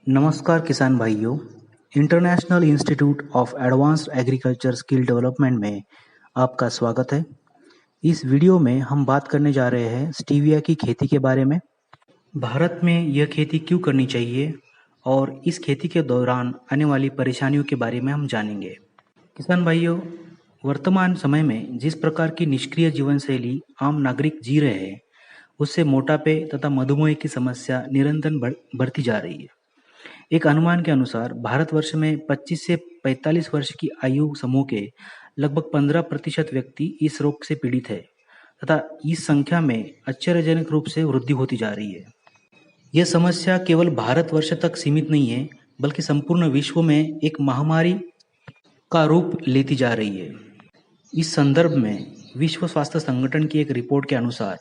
नमस्कार किसान भाइयों। International institute of advanced agriculture skill development में आपका स्वागत है। इस वीडियो में हम बात करने जा रहे हैं स्टीविया की खेती के बारे में। भारत में यह खेती क्यों करनी चाहिए और इस खेती के दौरान आने वाली परेशानियों के बारे में हम जानेंगे। किसान भाइयों, वर्तमान समय में जिस प्रकार की निष्क्रिय जीवन शैली आम नागरिक जी रहे हैं, उससे मोटापे तथा मधुमेह की समस्या निरंतर बढ़ती जा रही है। एक अनुमान के अनुसार भारतवर्ष में 25 से 45 वर्ष की आयु समूह के लगभग 15% व्यक्ति इस रोग से पीड़ित है तथा इस संख्या में आश्चर्यजनक रूप से वृद्धि होती जा रही है। यह समस्या केवल भारतवर्ष तक सीमित नहीं है, बल्कि संपूर्ण विश्व में एक महामारी का रूप लेती जा रही है। इस संदर्भ में विश्व स्वास्थ्य संगठन की एक रिपोर्ट के अनुसार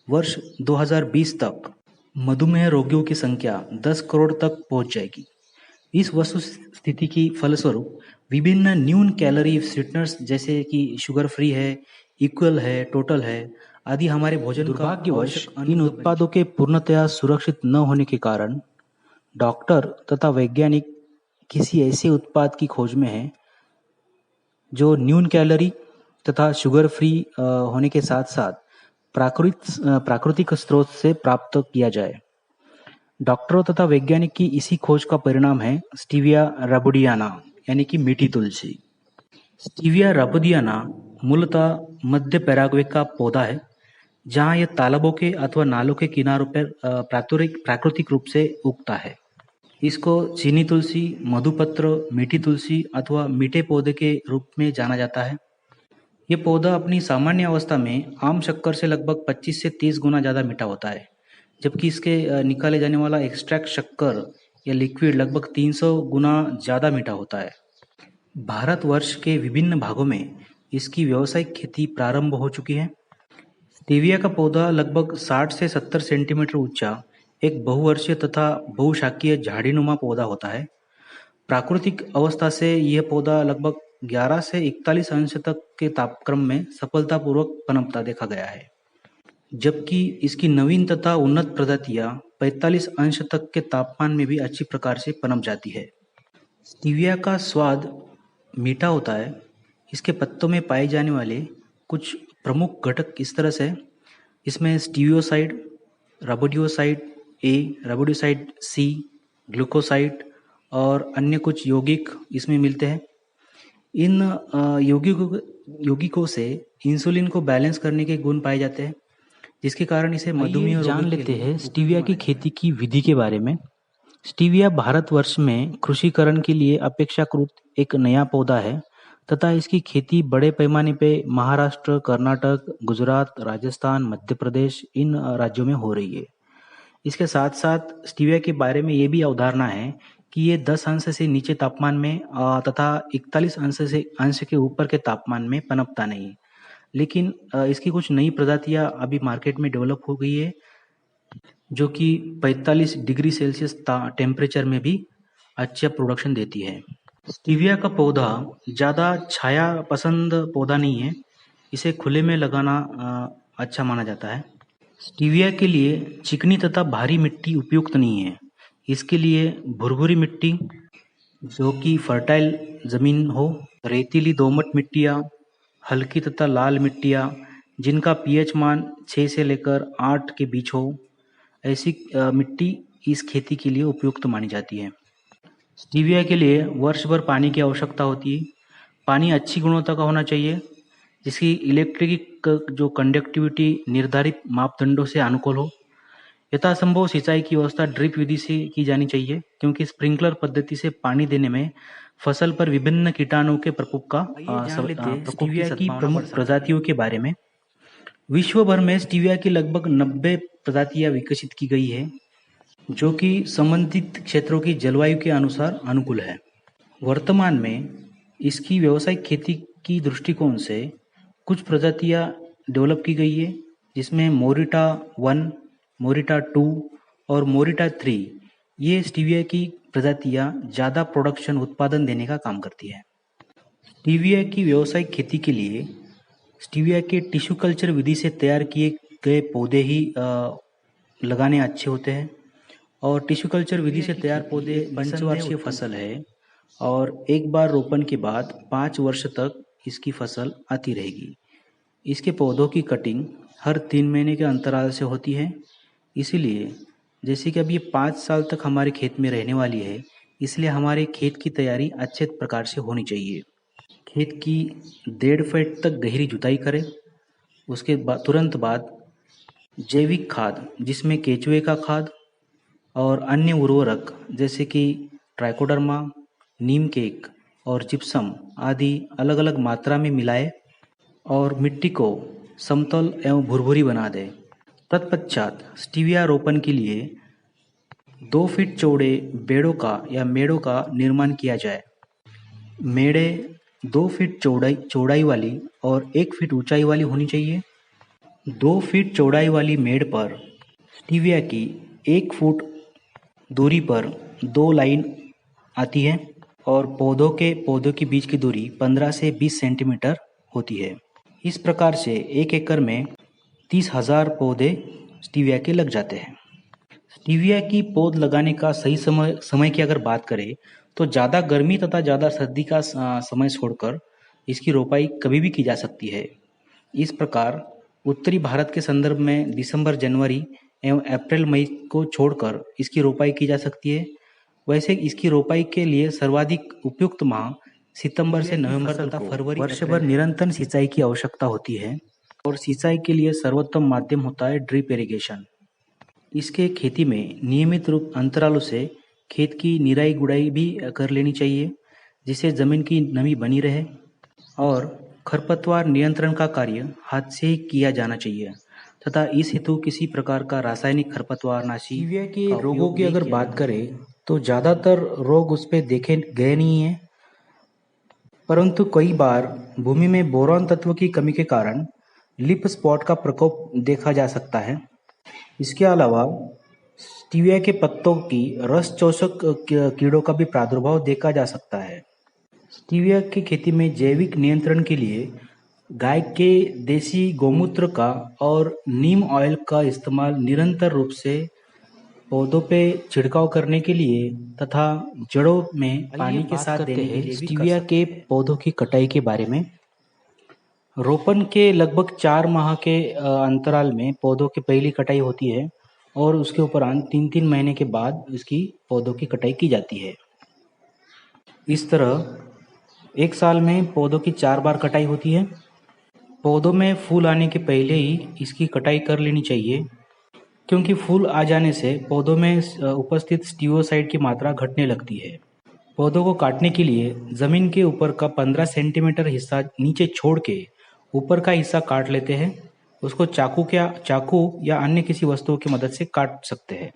वर्ष 2020 तक मधुमेह रोगियों की संख्या 10 करोड़ तक पहुंच जाएगी। इस वस्तुस्थिति की फलस्वरूप विभिन्न न्यून कैलोरी स्वीटनर्स जैसे कि शुगर फ्री है, इक्वल है, टोटल है आदि हमारे भोजन का दुर्भाग्यवश इन उत्पादों के पूर्णतया सुरक्षित न होने के कारण डॉक्टर तथा वैज्ञानिक किसी ऐसे उत्पाद की खोज में हैं जो न्यून कैलोरी तथा शुगर फ्री होने के साथ साथ प्राकृतिक स्रोत से प्राप्त किया जाए। डॉक्टरों तथा वैज्ञानिक की इसी खोज का परिणाम है स्टीविया रबुडियाना यानी कि मीठी तुलसी। स्टीविया रबुडियाना मूलतः मध्य पैराग्वे का पौधा है, जहां यह तालाबों के अथवा नालों के किनारों पर प्राकृतिक रूप से उगता है। इसको चीनी तुलसी, मधुपत्र, मीठी तुलसी अथवा मीठे पौधे के रूप में जाना जाता है। ये पौधा अपनी सामान्य अवस्था में आम शक्कर से लगभग 25 से 30 गुना ज़्यादा मीठा होता है, जबकि इसके निकाले जाने वाला एक्सट्रैक्ट शक्कर या लिक्विड लगभग 300 गुना ज़्यादा मीठा होता है। भारतवर्ष के विभिन्न भागों में इसकी व्यावसायिक खेती प्रारंभ हो चुकी है। स्टीविया का पौधा लगभग 60 से 70 सेंटीमीटर ऊंचा एक बहुवर्षीय तथा बहुशाखीय झाड़ीनुमा पौधा होता है। प्राकृतिक अवस्था से यह पौधा लगभग 11 से 41 अंश तक के तापक्रम में सफलतापूर्वक पनपता देखा गया है, जबकि इसकी नवीन तथा उन्नत प्रजातियां 45 अंश तक के तापमान में भी अच्छी प्रकार से पनप जाती है। स्टीविया का स्वाद मीठा होता है। इसके पत्तों में पाए जाने वाले कुछ प्रमुख घटक इस तरह से, इसमें स्टीवियोसाइड, रबोडियोसाइड ए, रबोडियोसाइड सी, ग्लूकोसाइड और अन्य कुछ यौगिक इसमें मिलते हैं। इन यौगिकों से इंसुलिन को बैलेंस करने के गुण पाए जाते हैं, जिसके कारण इसे मधुमेह जान लेते हैं स्टीविया की खेती की विधि के बारे में। स्टीविया भारतवर्ष में कृषिकरण के लिए अपेक्षाकृत एक नया पौधा है तथा इसकी खेती बड़े पैमाने पे महाराष्ट्र, कर्नाटक, गुजरात, राजस्थान, मध्य प्रदेश इन राज्यों में हो रही है। इसके साथ साथ स्टीविया के बारे में ये भी अवधारणा है कि ये 10 अंश से नीचे तापमान में तथा 41 अंश के ऊपर के तापमान में पनपता नहीं, लेकिन इसकी कुछ नई प्रजातियां अभी मार्केट में डेवलप हो गई है, जो कि 45 डिग्री सेल्सियस टेम्परेचर में भी अच्छा प्रोडक्शन देती है। स्टीविया का पौधा ज़्यादा छाया पसंद पौधा नहीं है, इसे खुले में लगाना अच्छा माना जाता है। स्टीविया के लिए चिकनी तथा भारी मिट्टी उपयुक्त नहीं है। इसके लिए भुरभुरी मिट्टी जो कि फर्टाइल जमीन हो, रेतीली दोमट मिट्टियाँ, हल्की तथा लाल मिट्टियाँ जिनका पीएच मान 6 से लेकर 8 के बीच हो, ऐसी मिट्टी इस खेती के लिए उपयुक्त मानी जाती है। स्टीविया के लिए वर्ष भर पानी की आवश्यकता होती है। पानी अच्छी गुणवत्ता का होना चाहिए, जिसकी इलेक्ट्रिक जो कंडक्टिविटी निर्धारित मापदंडों से अनुकूल हो। यथासंभव सिंचाई की व्यवस्था ड्रिप विधि से की जानी चाहिए, क्योंकि स्प्रिंकलर पद्धति से पानी देने में फसल पर विभिन्न कीटाणुओं के प्रकोप स्टीविया की प्रमुख प्रजातियों के बारे में। विश्व भर में स्टीविया की लगभग 90 प्रजातियां विकसित की गई है, जो कि संबंधित क्षेत्रों की जलवायु के अनुसार अनुकूल है। वर्तमान में इसकी व्यावसायिक खेती की दृष्टिकोण से कुछ प्रजातियां डेवलप की गई है, जिसमें मोरिटा 1, मोरिटा 2 और मोरिटा 3 ये स्टीविया की प्रजातियां ज़्यादा प्रोडक्शन उत्पादन देने का काम करती है। स्टीविया की व्यावसायिक खेती के लिए स्टीविया के टिश्यू कल्चर विधि से तैयार किए गए पौधे ही लगाने अच्छे होते हैं और टिश्यू कल्चर विधि से तैयार पौधे पंचवार्षिक फसल है और एक बार रोपण के बाद 5 वर्ष तक इसकी फसल आती रहेगी। इसके पौधों की कटिंग हर 3 महीने के अंतराल से होती है। इसीलिए जैसे कि अब ये 5 साल तक हमारे खेत में रहने वाली है, इसलिए हमारे खेत की तैयारी अच्छे प्रकार से होनी चाहिए। खेत की 1.5 फीट तक गहरी जुताई करें। उसके बाद तुरंत बाद जैविक खाद जिसमें केचुए का खाद और अन्य उर्वरक जैसे कि ट्राइकोडर्मा, नीम केक और जिप्सम आदि अलग अलग मात्रा में मिलाएं और मिट्टी को समतल एवं भुरभुरी बना दें। तत्पश्चात स्टीविया रोपण के लिए 2 फीट चौड़े बेड़ों का या मेड़ों का निर्माण किया जाए। मेड़े 2 फीट चौड़ाई वाली और 1 फीट ऊंचाई वाली होनी चाहिए। 2 फीट चौड़ाई वाली मेड़ पर स्टीविया की 1 फुट दूरी पर 2 लाइन आती है और पौधों के बीच की दूरी 15 से 20 सेंटीमीटर होती है। इस प्रकार से 1 एकड़ में 30,000 पौधे स्टीविया के लग जाते हैं। स्टीविया की पौध लगाने का सही समय की अगर बात करें तो ज़्यादा गर्मी तथा ज़्यादा सर्दी का समय छोड़कर इसकी रोपाई कभी भी की जा सकती है। इस प्रकार उत्तरी भारत के संदर्भ में दिसंबर, जनवरी एवं अप्रैल, मई को छोड़कर इसकी रोपाई की जा सकती है। वैसे इसकी रोपाई के लिए सर्वाधिक उपयुक्त माह सितंबर से नवंबर तथा फरवरी। वर्ष भर निरंतर सिंचाई की आवश्यकता होती है और सिंचाई के लिए सर्वोत्तम माध्यम होता है ड्रिप इरिगेशन। इसके खेती में नियमित रूप अंतरालों से खेत की निराई गुड़ाई भी कर लेनी चाहिए जिससे जमीन की नमी बनी रहे और खरपतवार नियंत्रण का कार्य हाथ से ही किया जाना चाहिए तथा इस हेतु किसी प्रकार का रासायनिक खरपतवारनाशी। स्टीविया के रोगों की अगर बात करें तो ज़्यादातर रोग उस पर देखे गए नहीं हैं, परंतु कई बार भूमि में बोरॉन तत्व की कमी के कारण लीफ स्पॉट का प्रकोप देखा जा सकता है। इसके अलावा स्टीविया के पत्तों की रस चूसक कीड़ों का भी प्रादुर्भाव देखा जा सकता है। स्टीविया की खेती में जैविक नियंत्रण के लिए गाय के देसी गौमूत्र का और नीम ऑयल का इस्तेमाल निरंतर रूप से पौधों पे छिड़काव करने के लिए तथा जड़ों में पानी के साथ देने के लिए स्टीविया के पौधों की कटाई के बारे में। रोपण के लगभग 4 माह के अंतराल में पौधों की पहली कटाई होती है और उसके उपरांत 3-3 महीने के बाद इसकी पौधों की कटाई की जाती है। इस तरह 1 साल में पौधों की 4 बार कटाई होती है। पौधों में फूल आने के पहले ही इसकी कटाई कर लेनी चाहिए क्योंकि फूल आ जाने से पौधों में उपस्थित स्टीवियोसाइड की मात्रा घटने लगती है। पौधों को काटने के लिए जमीन के ऊपर का 15 सेंटीमीटर हिस्सा नीचे छोड़ के ऊपर का हिस्सा काट लेते हैं। उसको चाकू या अन्य किसी वस्तुओं की मदद से काट सकते हैं।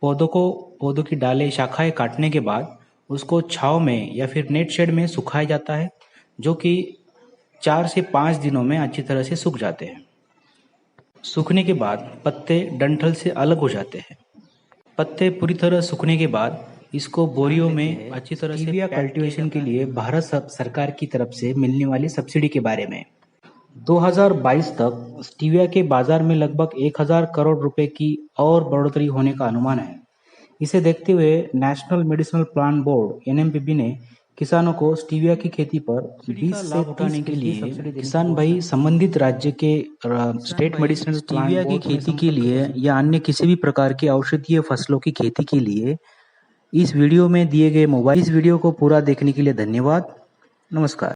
पौधों की डालें, शाखाएं काटने के बाद उसको छांव में या फिर नेट शेड में सुखाया जाता है जो कि 4 से 5 दिनों में अच्छी तरह से सूख जाते हैं। सूखने के बाद पत्ते डंठल से अलग हो जाते हैं। पत्ते पूरी तरह सूखने के बाद इसको बोरियों में अच्छी तरह से स्टीविया कल्टीवेशन के लिए भारत सरकार की तरफ से मिलने वाली सब्सिडी के बारे में। 2022 तक स्टीविया के बाजार में लगभग 1000 करोड़ रुपए की और बढ़ोतरी होने का अनुमान है। इसे देखते हुए national medicinal plant board (NMPB) ने किसानों को स्टीविया की खेती पर 20 से 30% के लिए किसान भाई संबंधित राज्य के स्टेट मेडिसिनल स्टीविया की खेती के लिए या अन्य किसी भी प्रकार की औषधीय फसलों की खेती के लिए इस वीडियो में दिए गए इस वीडियो को पूरा देखने के लिए धन्यवाद। नमस्कार।